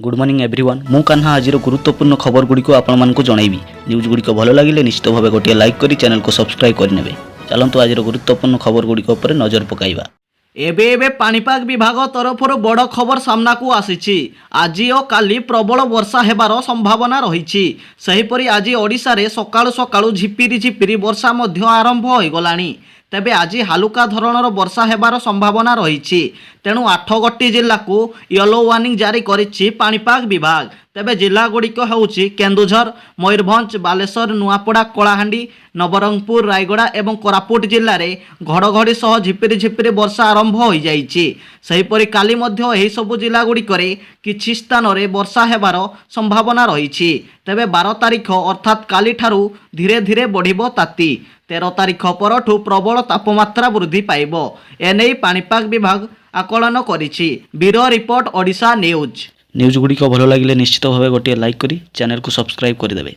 Good morning everyone मु कान्हा आज गुरुत्वपूर्ण खबर गुड़ी को आपण जनइबी। न्यूज गुड़ी भल लगे निश्चित भाव गोटे लाइक करी चैनल को सब्सक्राइब करने। चलतु आज गुरुत्वपूर्ण खबर गुड़ी नजर पकाइबा। एबे पाणीपाग विभाग तरफ बड़ खबर सामना को आसी। आज और काली प्रबल वर्षा हेबार संभावना रही। सेहीपरि आज ओडिशा रे सकाळु सकाळु झिपिरी झिपिरी वर्षा मध्य आरंभ हो गलानी। तेबे आज हालुका धरणर वर्षा हेबार संभावना रही। तेणु 8 गोटी जिला को येलो वार्निंग जारी करिछि पाणीपाग विभाग। तेबे जिला गुड़िक होउछि केन्दुझर, मयूरभंज, बालेश्वर, नुआपड़ा, कलाहांडी, नवरंगपुर, रायगड़ा एवं कोरापुट जिले में घड़घड़ी सह झिपिरी झिपिरी वर्षा आरंभ हो जाइछि। सेहीपरि काली मध्य एही सबु जिला गुड़िकरे किछि स्थान रे वर्षा हेबार संभावना रही। तेबे 12 तारिख अर्थात काली ठारू धीरे धीरे बढ़िबो ताती। 13 तारिख परठू प्रबल तापमात्रा वृद्धि पाइब एने पाणीपाग विभाग आकलन करिछि। Bureau report Odisha news. News गुड़ी भल लगे निश्चित भाव गोटे लाइक करी चैनल को सब्सक्राइब करदेवे।